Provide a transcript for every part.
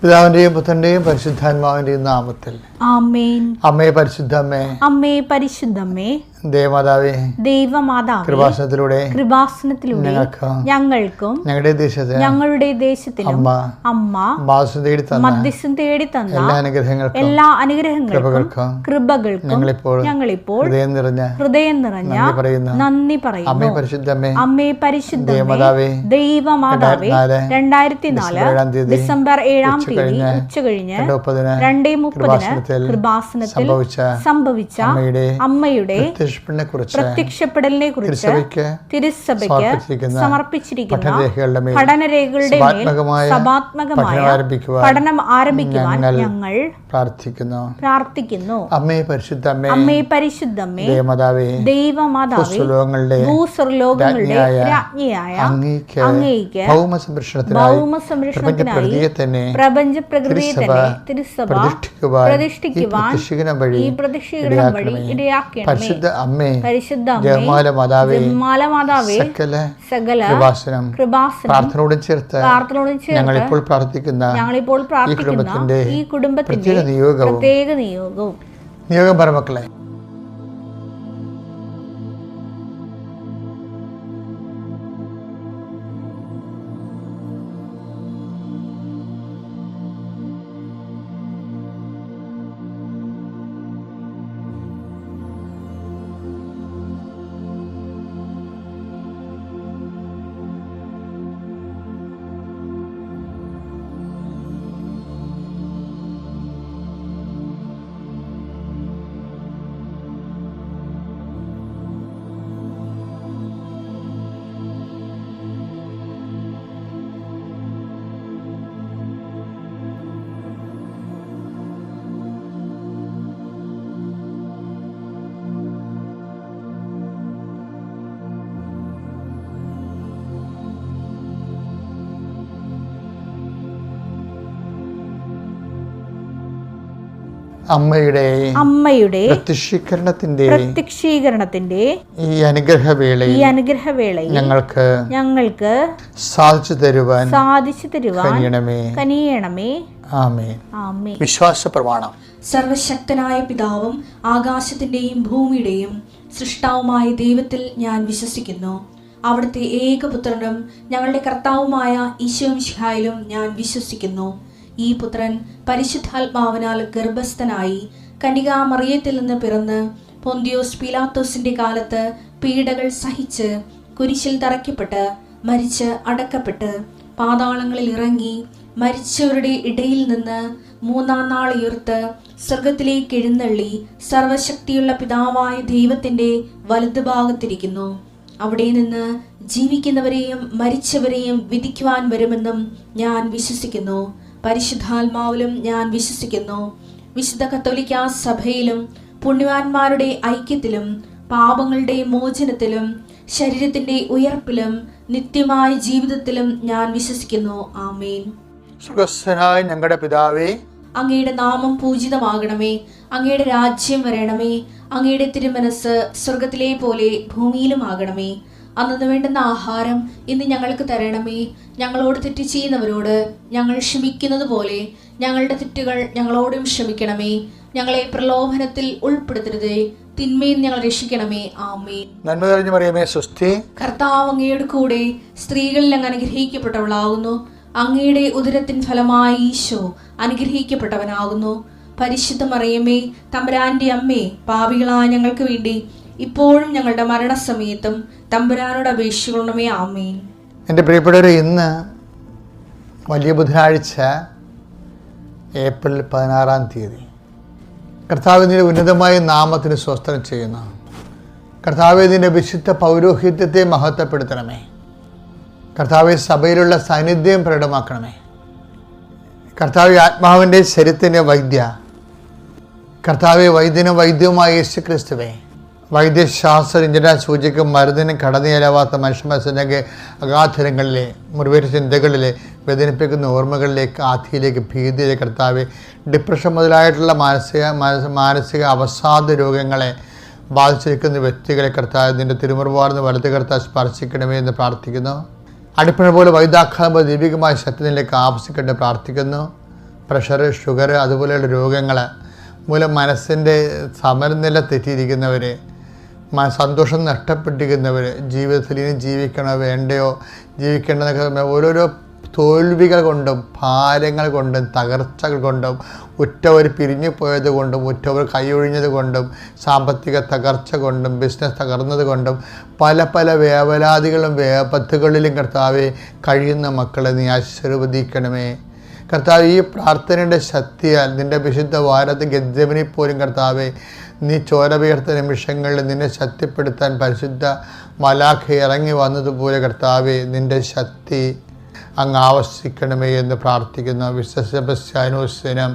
പിതാവിന്റെയും പുത്രന്റെയും പരിശുദ്ധാത്മാവിന്റെയും നാമത്തിൽ ആമേൻ. അമ്മേ പരിശുദ്ധമ്മേ, അമ്മേ പരിശുദ്ധമ്മേ, ദേവമാതാവേ, ദൈവമാതാവേ, കൃപാസനത്തിലൂടെ ഞങ്ങൾക്കും ഞങ്ങളുടെ ദേശത്തിലും അമ്മ മധ്യസ്ഥം തേടി തന്ന എല്ലാ അനുഗ്രഹങ്ങൾക്കും കൃപകൾക്കും ഞങ്ങളിപ്പോൾ ഹൃദയം നിറഞ്ഞ നന്ദി പറയുന്നു. അമ്മേ പരിശുദ്ധമേ, ദൈവമാതാവേ, 2004 ഡിസംബർ 7 ഉച്ചകഴിഞ്ഞ് 2:30 കൃപാസനത്തിൽ സംഭവിച്ച അമ്മയുടെ പ്രത്യക്ഷപ്പെടലിനെ കുറിച്ച് തിരുസഭയ്ക്ക് സമർപ്പിച്ചിരിക്കുന്ന പഠനരേഖകളുടെ മേൽ സഭാത്മകമായ പഠനം ആരംഭിക്കുവാൻ ഞങ്ങൾ പ്രാർത്ഥിക്കുന്നു. അമ്മേ പരിശുദ്ധമേ, ദൈവമാതാവേ, ഭൂസ്വർലോകങ്ങളുടെ രാജ്ഞിയായ അങ്ങേയ്ക്ക് ഭൗമസംരക്ഷണത്തിനായി പ്രപഞ്ച പ്രകൃതിയെ തന്നെ തിരുസഭ പ്രതിഷ്ഠിക്കുവാൻ ഈ പ്രദക്ഷിണം വഴി ഇടയാക്കണമേ. പരിശുദ്ധ അമ്മേ, സകല പ്രാർത്ഥനയോടും ചേർത്ത് ഞങ്ങളിപ്പോൾ പ്രാർത്ഥിക്കുന്ന ഈ കുടുംബത്തിന്റെ പ്രത്യേക നിയോഗം പരമക്കളെ. അമ്മയുടെ പ്രത്യക്ഷീകരണത്തിന്റെ ഈ അനുഗ്രഹവേളയിൽ ഞങ്ങൾക്ക് സാധിച്ചു തരുവാൻ കനിയണമേ. ആമേൻ. വിശ്വാസ പ്രമാണം. സർവശക്തനായ പിതാവും ആകാശത്തിന്റെയും ഭൂമിയുടെയും സൃഷ്ടാവുമായ ദൈവത്തിൽ ഞാൻ വിശ്വസിക്കുന്നു. അവിടുത്തെ ഏകപുത്രനും ഞങ്ങളുടെ കർത്താവുമായ ഈശോമിശിഹായിലും ഞാൻ വിശ്വസിക്കുന്നു. ഈ പുത്രൻ പരിശുദ്ധാത്മാവിനാൽ ഗർഭസ്ഥനായി കന്യകാമറിയത്തിൽ നിന്ന് പിറന്ന് പൊന്തിയോസ് പീലാത്തോസിന്റെ കാലത്ത് പീഡകൾ സഹിച്ച് കുരിശിൽ തറയ്ക്കപ്പെട്ട് മരിച്ച് അടക്കപ്പെട്ട് പാതാളങ്ങളിൽ ഇറങ്ങി മരിച്ചവരുടെ ഇടയിൽ നിന്ന് 3-ാം നാൾ ഉയർത്ത് സ്വർഗത്തിലേക്ക് എഴുന്നള്ളി സർവശക്തിയുള്ള പിതാവായ ദൈവത്തിന്റെ വലതുഭാഗത്തിരിക്കുന്നു. അവിടെ നിന്ന് ജീവിക്കുന്നവരെയും മരിച്ചവരെയും വിധിക്കുവാൻ വരുമെന്നും ഞാൻ വിശ്വസിക്കുന്നു. പരിശുദ്ധാത്മാവിലും ഞാൻ വിശ്വസിക്കുന്നു. വിശുദ്ധ കത്തോലിക്കാ സഭയിലും പുണ്യവാന്മാരുടെ ഐക്യത്തിലും പാപങ്ങളുടെ മോചനത്തിലും ശരീരത്തിന്റെ ഉയർപ്പിലും നിത്യമായ ജീവിതത്തിലും ഞാൻ വിശ്വസിക്കുന്നു. ആമേൻ. സ്വർഗ്ഗസ്ഥനായ ഞങ്ങളുടെ പിതാവേ, അങ്ങയുടെ നാമം പൂജിതമാകണമേ. അങ്ങയുടെ രാജ്യം വരണമേ. അങ്ങയുടെ തിരുമനസ് സ്വർഗത്തിലെ പോലെ ഭൂമിയിലും ആകണമേ. അന്നു വേണ്ടുന്ന ആഹാരം ഇന്ന് ഞങ്ങൾക്ക് തരണമേ. ഞങ്ങളോട് തെറ്റ് ചെയ്യുന്നവരോട് ഞങ്ങൾ ക്ഷമിക്കുന്നത് പോലെ ഞങ്ങളുടെ തെറ്റുകൾ ഞങ്ങളോടും ക്ഷമിക്കണമേ. ഞങ്ങളെ പ്രലോഭനത്തിൽ ഉൾപ്പെടുത്തരുതേ, തിന്മയിൽ ഞങ്ങൾ രക്ഷിക്കണമേ. ആമേൻ. നന്മ നിറഞ്ഞ മറിയമേ, സ്വസ്തി. കർത്താവ് അങ്ങയുടെ കൂടെ സ്ത്രീകളിൽ അങ്ങ് അനുഗ്രഹിക്കപ്പെട്ടവളാകുന്നു. അങ്ങയുടെ ഉദരത്തിൻ ഫലമായി ഈശോ അനുഗ്രഹിക്കപ്പെട്ടവനാകുന്നു. പരിശുദ്ധ മറിയമേ, തമ്പുരാന്റെ അമ്മേ, പാപികളായ ഞങ്ങൾക്ക് വേണ്ടി ഇപ്പോഴും ഞങ്ങളുടെ മരണസമയത്തും തമ്പുരാനോട് അപേക്ഷിക്കണമേ. ആമേൻ. എൻ്റെ പ്രിയപ്പെട്ടവരെ, ഇന്ന് വലിയ ബുധനാഴ്ച ഏപ്രിൽ 16 കർത്താവിൻ്റെ ഉന്നതമായ നാമത്തിന് സ്വസ്ത്രം ചെയ്യുന്നു. കർത്താവിൻ്റെ വിശുദ്ധ പൗരോഹിത്യത്തെ മഹത്വപ്പെടുത്തണമേ. കർത്താവ് സഭയിലുള്ള സാന്നിധ്യം പ്രകടമാക്കണമേ. കർത്താവ് ആത്മാവിൻ്റെ ശരീരത്തിൻ്റെ വൈദ്യ, കർത്താവ് വൈദ്യവുമായ യേശു ക്രിസ്തുവേ, വൈദ്യശാസ്ത്ര ഇഞ്ചന സൂചിക്കും മരുന്നിനും കടന്നുചെല്ലാവാത്ത മനുഷ്യമനസ്സിൻ്റെ അഗാധരങ്ങളിലെ മുറിവേറ്റ ചിന്തകളിലെ വേദനിപ്പിക്കുന്ന ഓർമ്മകളിലേക്ക്, ആധിയിലേക്ക്, ഭീതിയിലേക്ക് കർത്താവ് ഡിപ്രഷൻ മുതലായിട്ടുള്ള മാനസിക അവസാദ രോഗങ്ങളെ ബാധിച്ചിരിക്കുന്ന വ്യക്തികളെ കർത്താവ് നിൻ്റെ തിരുമുറിവാർന്ന് വലത് കർത്താവ് സ്പർശിക്കണമേ എന്ന് പ്രാർത്ഥിക്കുന്നു. അടിപ്പണ പോലെ വൈദ്യാഘാതം ദൈവികമായ ശക്തിയിലേക്ക് ആവശ്യിക്കട്ടെ പ്രാർത്ഥിക്കുന്നു. പ്രഷർ, ഷുഗർ അതുപോലെയുള്ള രോഗങ്ങൾ മൂലം മനസ്സിൻ്റെ സമനില തെറ്റിയിരിക്കുന്നവർ, സന്തോഷം നഷ്ടപ്പെട്ടിരിക്കുന്നവർ, ജീവിതത്തിൽ ഇനി ജീവിക്കണോ വേണ്ടയോ, ജീവിക്കേണ്ടതൊക്കെ ഓരോരോ തോൽവികൾ കൊണ്ടും ഭാരങ്ങൾ കൊണ്ടും തകർച്ചകൾ കൊണ്ടും ഉറ്റവർ പിരിഞ്ഞു പോയത് കൊണ്ടും ഉറ്റവർ കൈയൊഴിഞ്ഞത് കൊണ്ടും സാമ്പത്തിക തകർച്ച കൊണ്ടും ബിസിനസ് തകർന്നത് കൊണ്ടും പല പല വേവലാതികളും വേപത്തുകളിലും കർത്താവെ കഴിയുന്ന മക്കളെ നീ ആശീർവദിക്കണമേ. കർത്താവ്, ഈ പ്രാർത്ഥനയുടെ ശക്തിയാൽ നിൻ്റെ വിശുദ്ധ വാരത്ത് ഗദ്ജമനി പോലും കർത്താവെ നീ ചോര വീർത്ത നിമിഷങ്ങളിൽ നിന്നെ ശക്തിപ്പെടുത്താൻ പരിശുദ്ധ മലാഖ ഇറങ്ങി വന്നതുപോലെ കർത്താവെ നിൻ്റെ ശക്തി അങ്ങ് ആവശ്യിക്കണമേ എന്ന് പ്രാർത്ഥിക്കുന്നു. വിശുദ്ധ സെബസ്ത്യാനോസിനും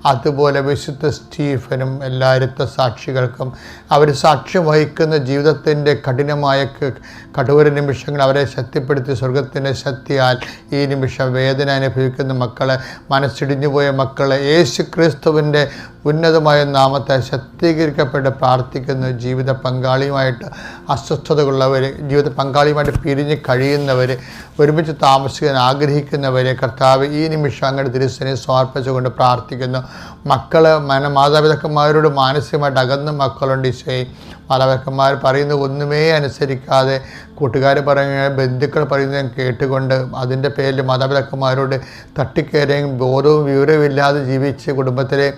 അതുപോലെ വിശുദ്ധ സ്റ്റീഫനും എല്ലാ രക്തസാക്ഷികൾക്കും അവർ സാക്ഷ്യം വഹിക്കുന്ന ജീവിതത്തിൻ്റെ കഠിനമായ കഠോര നിമിഷങ്ങൾ അവരെ ശക്തിപ്പെടുത്തി സ്വർഗത്തിൻ്റെ ശക്തിയാൽ ഈ നിമിഷം വേദന അനുഭവിക്കുന്ന മക്കളെ, മനസ്സിടിഞ്ഞു പോയ മക്കളെ യേശു ക്രിസ്തുവിൻ്റെ ഉന്നതമായ നാമത്തെ ശക്തീകരിക്കപ്പെട്ട് പ്രാർത്ഥിക്കുന്നു. ജീവിത പങ്കാളിയുമായിട്ട് അസ്വസ്ഥതകളുള്ളവർ, ജീവിത പങ്കാളിയുമായിട്ട് പിരിഞ്ഞ് കഴിയുന്നവർ, ഒരുമിച്ച് താമസിക്കാൻ ആഗ്രഹിക്കുന്നവരെ കർത്താവ് ഈ നിമിഷം അങ്ങയുടെ തിരുസനെ സമർപ്പിച്ചുകൊണ്ട് പ്രാർത്ഥിക്കുന്നു. മാതാപിതാക്കന്മാരോട് മാനസികമായിട്ട് അകന്ന മക്കളുണ്ട് ഈശോയെ. മാതാപിതാക്കന്മാർ പറയുന്നത് ഒന്നുമേ അനുസരിക്കാതെ കൂട്ടുകാർ പറയുന്ന ബന്ധുക്കൾ പറയുന്നത് കേട്ടുകൊണ്ട് അതിൻ്റെ പേരിൽ മാതാപിതാക്കന്മാരോട് തട്ടിക്കയറുകയും ബോധവും വിവരവും ഇല്ലാതെ ജീവിച്ച് കുടുംബത്തിലെ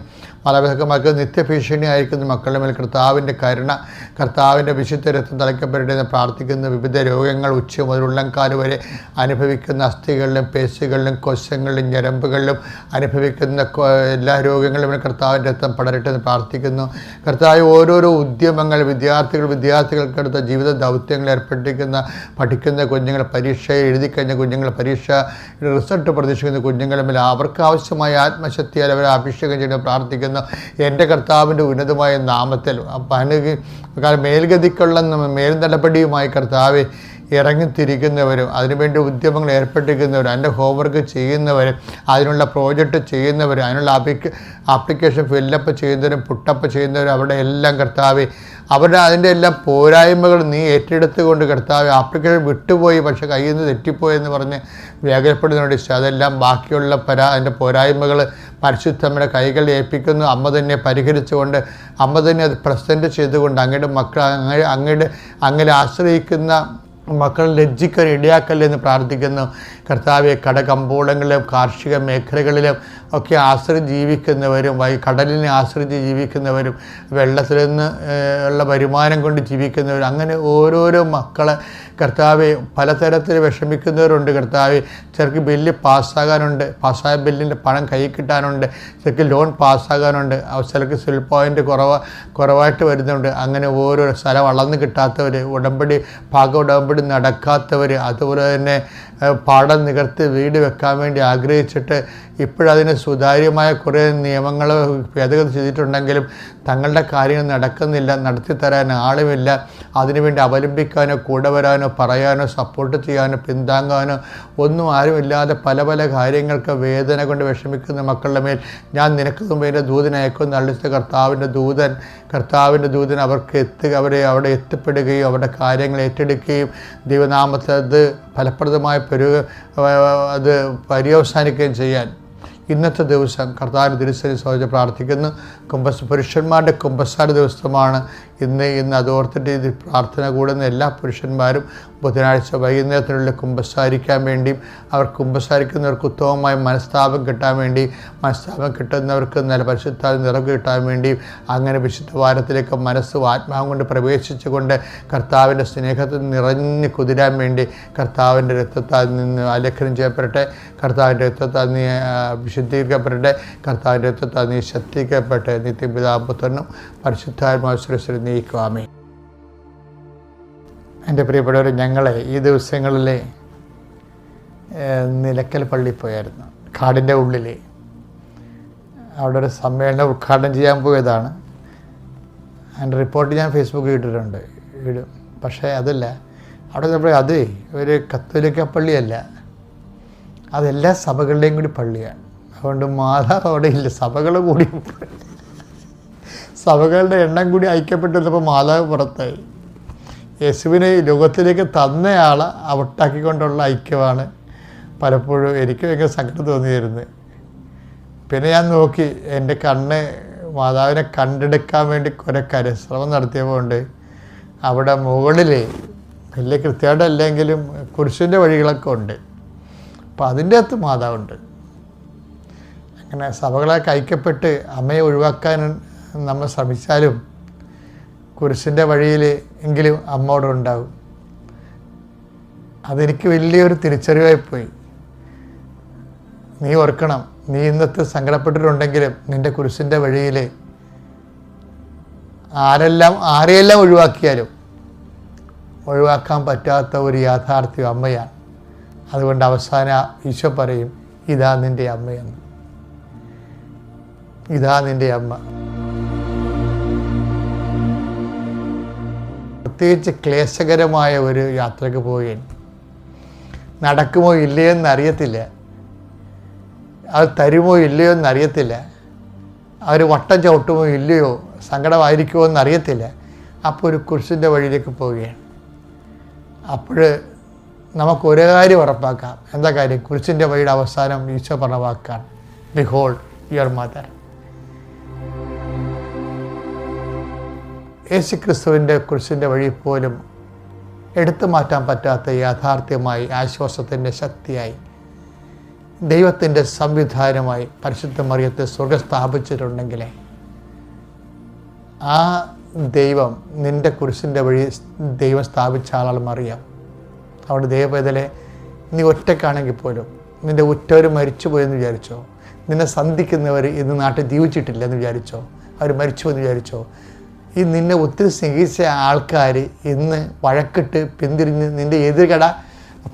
മാതാപിതാക്കന്മാർക്ക് നിത്യഭീഷണി ആയിരിക്കുന്ന മക്കളുടെ മേൽ കർത്താവിൻ്റെ കരുണ, കർത്താവിൻ്റെ വിശുദ്ധ രക്തം തളിക്കപ്പെടട്ടെ എന്ന് പ്രാർത്ഥിക്കുന്ന. വിവിധ രോഗങ്ങൾ ഉച്ച മുതൽ ഉള്ളംകാല് വരെ അനുഭവിക്കുന്ന അസ്ഥികളിലും പേശികളിലും കോശങ്ങളിലും ഞരമ്പുകളിലും അനുഭവിക്കുന്ന എല്ലാ രോഗങ്ങളിലും കർത്താവിൻ്റെ രക്തം പടരട്ടെ എന്ന് പ്രാർത്ഥിക്കുന്നു. കർത്താവ്, ഓരോരോ ഉദ്യമങ്ങൾ വിദ്യാർത്ഥികൾക്കടുത്ത ജീവിത ദൗത്യങ്ങൾ ഏർപ്പെട്ടിരിക്കുന്ന പഠിക്കുന്ന കുഞ്ഞുങ്ങൾ, പരീക്ഷ എഴുതിക്കഴിഞ്ഞ കുഞ്ഞുങ്ങൾ, പരീക്ഷ റിസൾട്ട് പ്രതീക്ഷിക്കുന്ന കുഞ്ഞുങ്ങളുടെ മേൽ അവർക്ക് ആവശ്യമായ ആത്മശക്തിയാൽ അവരെ അഭിഷേകം ചെയ്ത് പ്രാർത്ഥിക്കുന്നു. എൻ്റെ കർത്താവിൻ്റെ ഉന്നതമായ നാമത്തിൽ മേൽഗതിക്കുള്ള മേൽനടപടിയുമായി കർത്താവെ ഇറങ്ങിത്തിരിക്കുന്നവരും അതിനുവേണ്ടി ഉദ്യമങ്ങൾ ഏർപ്പെട്ടിരിക്കുന്നവരും അതിൻ്റെ ഹോംവർക്ക് ചെയ്യുന്നവരും അതിനുള്ള പ്രോജക്റ്റ് ചെയ്യുന്നവരും അതിനുള്ള ആപ്ലിക്കേഷൻ ഫില്ലപ്പ് ചെയ്യുന്നവരും പുട്ടപ്പ് ചെയ്യുന്നവരും അവിടെ എല്ലാം കർത്താവെ അവരുടെ അതിൻ്റെ എല്ലാം പോരായ്മകൾ നീ ഏറ്റെടുത്തുകൊണ്ട് കർത്താവെ ആപ്ലിക്കേഷൻ വിട്ടുപോയി പക്ഷേ കയ്യിൽ നിന്ന് തെറ്റിപ്പോയെന്ന് പറഞ്ഞ് വ്യാകുലപ്പെടുന്നുണ്ട്. അതെല്ലാം ബാക്കിയുള്ള അതിൻ്റെ പോരായ്മകൾ പരിശുദ്ധമ്മയുടെ കൈകളിൽ ഏൽപ്പിക്കുന്നു. അമ്മ തന്നെ പരിഹരിച്ചുകൊണ്ട് അമ്മ തന്നെ അത് പ്രസൻറ്റ് ചെയ്തുകൊണ്ട് അങ്ങയുടെ മക്കൾ അങ്ങനെ ആശ്രയിക്കുന്ന മക്കൾ ലജ്ജിക്കാൻ ഇടയാക്കല്ലെന്ന് പ്രാർത്ഥിക്കുന്നു. കർത്താവെ, കടകമ്പോളങ്ങളിലും കാർഷിക മേഖലകളിലും ഒക്കെ ആശ്രയിച്ച് ജീവിക്കുന്നവരും കടലിനെ ആശ്രയിച്ച് ജീവിക്കുന്നവരും വെള്ളത്തിൽ നിന്ന് ഉള്ള വരുമാനം കൊണ്ട് ജീവിക്കുന്നവരും അങ്ങനെ ഓരോരോ മക്കളെ കർത്താവെ പലതരത്തിൽ വിഷമിക്കുന്നവരുണ്ട്. കർത്താവെ, ചിലർക്ക് ബില്ല് പാസ്സാകാനുണ്ട്, പാസ്സായ ബില്ലിൻ്റെ പണം കയ്യിൽ കിട്ടാനുണ്ട്, ചിലർക്ക് ലോൺ പാസ്സാകാനുണ്ട്, ചിലർക്ക് സിൽ പോയിൻ്റ് കുറവായിട്ട് വരുന്നുണ്ട്. അങ്ങനെ ഓരോ സ്ഥലം വളർന്ന് കിട്ടാത്തവർ, ഉടമ്പടി നടക്കാത്തവർ, അതുപോലെ തന്നെ പാടം നികർത്തി വീട് വെക്കാൻ വേണ്ടി ആഗ്രഹിച്ചിട്ട് ഇപ്പോഴതിന് സുതാര്യമായ കുറേ നിയമങ്ങൾ ഭേദഗതി ചെയ്തിട്ടുണ്ടെങ്കിലും തങ്ങളുടെ കാര്യങ്ങൾ നടക്കുന്നില്ല, നടത്തിത്തരാൻ ആളുമില്ല, അതിനുവേണ്ടി അവലംബിക്കാനോ കൂടെ വരാനോ പറയാനോ സപ്പോർട്ട് ചെയ്യാനോ പിന്താങ്ങാനോ ഒന്നും ആരുമില്ലാതെ പല പല കാര്യങ്ങൾക്ക് വേദന കൊണ്ട് വിഷമിക്കുന്ന മക്കളുടെ മേൽ ഞാൻ നിനക്ക് മുമ്പ് എൻ്റെ ദൂതനെ അയക്കുമെന്ന് അള്ളിച്ച കർത്താവിൻ്റെ ദൂതൻ അവരെ അവിടെ എത്തിപ്പെടുകയും അവരുടെ കാര്യങ്ങൾ ഏറ്റെടുക്കുകയും ദൈവനാമത്തിൽ അത് ഫലപ്രദമായി അത് പര്യവസാനിക്കുകയും ചെയ്യാൻ ഇന്നത്തെ ദിവസം കർത്താവിൻ്റെ തിരുസന്നിധിയിൽ സഹോദരി പ്രാർത്ഥിക്കുന്നു. പുരുഷന്മാരുടെ കുമ്പസാര ദിവസമാണ് ഇന്ന് അതോർത്തിട്ട് ഇത് പ്രാർത്ഥന കൂടുന്ന എല്ലാ പുരുഷന്മാരും ബുധനാഴ്ച വൈകുന്നേരത്തിനുള്ളിൽ കുമ്പസാരിക്കാൻ വേണ്ടിയും അവർ കുമ്പസാരിക്കുന്നവർക്ക് ഉത്തമമായ മനസ്താപം കിട്ടാൻ വേണ്ടിയും മനസ്താപം കിട്ടുന്നവർക്ക് നല്ല പരിശുദ്ധ നിറവ് കിട്ടാൻ വേണ്ടിയും അങ്ങനെ വിശുദ്ധ വാരത്തിലേക്ക് മനസ്സും ആത്മാവും കൊണ്ട് പ്രവേശിച്ചുകൊണ്ട് കർത്താവിൻ്റെ സ്നേഹത്തിൽ നിറഞ്ഞ് കുതിരാൻ വേണ്ടി കർത്താവിൻ്റെ രക്തത്താൽ നിന്ന് ആലേഖനം ചെയ്യപ്പെടട്ടെ, കർത്താവിൻ്റെ രക്തത്താൽ നീ വിശുദ്ധീകരിക്കപ്പെടട്ടെ, കർത്താവിൻ്റെ രക്തത്താൽ നീ ശക്തിക്കപ്പെട്ട് നിത്യപിതാപുത്രനും പരിശുദ്ധാത്മാശ്വരത്തിൽ നീക്കുവാമേ. എൻ്റെ പ്രിയപ്പെട്ടവർ, ഞങ്ങളെ ഈ ദിവസങ്ങളിൽ നിലയ്ക്കൽ പള്ളി പോയായിരുന്നു. കാടിൻ്റെ ഉള്ളിൽ അവിടെ ഒരു സമ്മേളനം ഉദ്ഘാടനം ചെയ്യാൻ പോയതാണ്. അതിൻ്റെ റിപ്പോർട്ട് ഞാൻ ഫേസ്ബുക്കിൽ ഇട്ടിട്ടുണ്ട്, ഇടും. പക്ഷേ അതല്ല, അവിടെ നമ്മൾ അത് ഒരു കത്തോലിക്ക പള്ളിയല്ല, അതെല്ലാ സഭകളുടെയും കൂടി പള്ളിയാണ്. അതുകൊണ്ട് മാതാവ് അവിടെ ഇല്ല, സഭകൾ കൂടി സഭകളുടെ എണ്ണം കൂടി ഐക്യപ്പെട്ടിരുന്നപ്പോൾ മാതാവ് പുറത്തായി. യേശുവിനെ ലോകത്തിലേക്ക് തന്നയാൾ ഔട്ടാക്കിക്കൊണ്ടുള്ള ഐക്യമാണ് പലപ്പോഴും എനിക്ക് ഭയങ്കര സങ്കടം തോന്നിയിരുന്നത്. പിന്നെ ഞാൻ നോക്കി, എൻ്റെ കണ്ണ് മാതാവിനെ കണ്ടെടുക്കാൻ വേണ്ടി കുറേ പരിശ്രമം നടത്തിയപ്പോണ്ട് അവിടെ മുകളിൽ വലിയ കൃത്യമായിട്ടല്ലെങ്കിലും കുരിശിൻ്റെ വഴികളൊക്കെ ഉണ്ട്. അപ്പം അതിൻ്റെ അകത്ത് മാതാവുണ്ട്. അങ്ങനെ സഭകളൊക്കെ ഐക്യപ്പെട്ട് അമ്മയെ ഒഴിവാക്കാൻ നമ്മൾ ശ്രമിച്ചാലും കുരിശിൻ്റെ വഴിയിൽ എങ്കിലും അമ്മ അവിടെ ഉണ്ടാവും. അതെനിക്ക് വലിയൊരു തിരിച്ചറിവായിപ്പോയി. നീ ഓർക്കണം, നീ ഇന്നത്തെ സങ്കടപ്പെട്ടിട്ടുണ്ടെങ്കിലും നിൻ്റെ കുരിശിൻ്റെ വഴിയിൽ ആരെയെല്ലാം ഒഴിവാക്കിയാലും ഒഴിവാക്കാൻ പറ്റാത്ത ഒരു യാഥാർത്ഥ്യം അമ്മയാണ്. അതുകൊണ്ട് അവസാനം ഈശോ പറയും, ഇതാ നിൻ്റെ അമ്മയെന്ന്. ഇതാ നിൻ്റെ അമ്മ. പ്രത്യേകിച്ച് ക്ലേശകരമായ ഒരു യാത്രയ്ക്ക് പോവുകയാണ്. നടക്കുമോ ഇല്ലയോ എന്നറിയത്തില്ല, അത് തരുമോ ഇല്ലയോ എന്നറിയത്തില്ല, അവർ വട്ടം ചവിട്ടുമോ ഇല്ലയോ, സങ്കടമായിരിക്കുമോ എന്നറിയത്തില്ല. അപ്പോൾ ഒരു കുരിശിൻ്റെ വഴിയിലേക്ക് പോവുകയാണ്. അപ്പോൾ നമുക്ക് ഒരു കാര്യം ഉറപ്പാക്കാം. എന്താ കാര്യം? കുരിശിൻ്റെ വഴിയുടെ അവസാനം ഈശോ പറഞ്ഞ വാക്കാണ്, ബിഹോൾഡ് യുവർ മദർ. യേശു ക്രിസ്തുവിൻ്റെ കുരിശിൻ്റെ വഴി പോലും എടുത്തു മാറ്റാൻ പറ്റാത്ത യാഥാർത്ഥ്യമായി, ആശ്വാസത്തിൻ്റെ ശക്തിയായി, ദൈവത്തിൻ്റെ സംവിധാനമായി പരിശുദ്ധ മറിയത്തെ സ്വർഗ്ഗം സ്ഥാപിച്ചിട്ടുണ്ടെങ്കിൽ ആ ദൈവം നിൻ്റെ കുരിശിൻ്റെ വഴി ദൈവം സ്ഥാപിച്ച ആളാണ് മറിയാം. അവിടെ ദൈവപൈതലെ, നീ ഒറ്റക്കാണെങ്കിൽ പോലും നിൻ്റെ ഉറ്റവർ മരിച്ചുപോയെന്ന് വിചാരിച്ചോ, നിന്നെ സന്ധിക്കുന്നവർ ഇന്ന് നാട്ടിൽ ജീവിച്ചിട്ടില്ല എന്ന് വിചാരിച്ചോ, അവർ മരിച്ചു എന്ന് വിചാരിച്ചോ, ഈ നിന്നെ ഒത്തിരി സ്നേഹിച്ച ആൾക്കാർ ഇന്ന് വഴക്കിട്ട് പിന്തിരിഞ്ഞ് നിൻ്റെ എതിർകട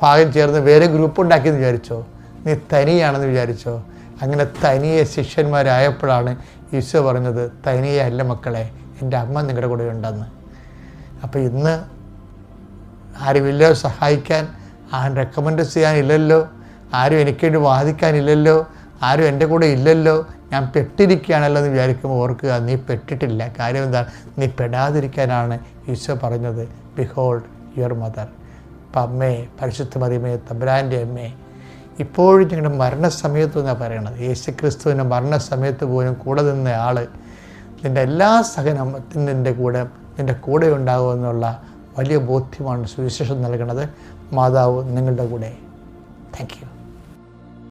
ഭാഗം ചേർന്ന് വേറെ ഗ്രൂപ്പ് ഉണ്ടാക്കിയെന്ന് വിചാരിച്ചോ, നീ തനിയാണെന്ന് വിചാരിച്ചോ. അങ്ങനെ തനിയെ ശിഷ്യന്മാരായപ്പോഴാണ് ഈശോ പറഞ്ഞത്, തനിയെ അല്ല മക്കളെ, എൻ്റെ അമ്മ നിങ്ങളുടെ കൂടെ ഉണ്ടെന്ന്. അപ്പോൾ ഇന്ന് ആരുമില്ലോ സഹായിക്കാൻ, ആരും റെക്കമെൻഡ് ചെയ്യാനില്ലല്ലോ, ആരും എനിക്ക് വേണ്ടി വാദിക്കാനില്ലല്ലോ, ആരും എൻ്റെ കൂടെ ഇല്ലല്ലോ, ഞാൻ പെട്ടിരിക്കുകയാണല്ലോ എന്ന് വിചാരിക്കുമ്പോൾ ഓർക്കുക, നീ പെട്ടിട്ടില്ല. കാര്യം എന്താണ്? നീ പെടാതിരിക്കാനാണ് ഈശോ പറഞ്ഞത്, ബിഹോൾഡ് യുവർ മദർ. അപ്പം അമ്മേ, പരിശുദ്ധ മറിയമേ, തമ്പുരാൻ്റെ അമ്മേ, ഇപ്പോഴും ഞങ്ങളുടെ മരണസമയത്ത് എന്നാണ് പറയണത്, യേശു ക്രിസ്തുവിൻ്റെ മരണസമയത്ത് പോലും കൂടെ നിന്ന ആൾ നിൻ്റെ എല്ലാ സഹനത്തിനും നിൻ്റെ കൂടെ ഉണ്ടാകുമെന്നുള്ള വലിയ ബോധ്യമാണ് സുവിശേഷം നൽകുന്നത്. മാതാവ് നിങ്ങളുടെ കൂടെ. Thank you.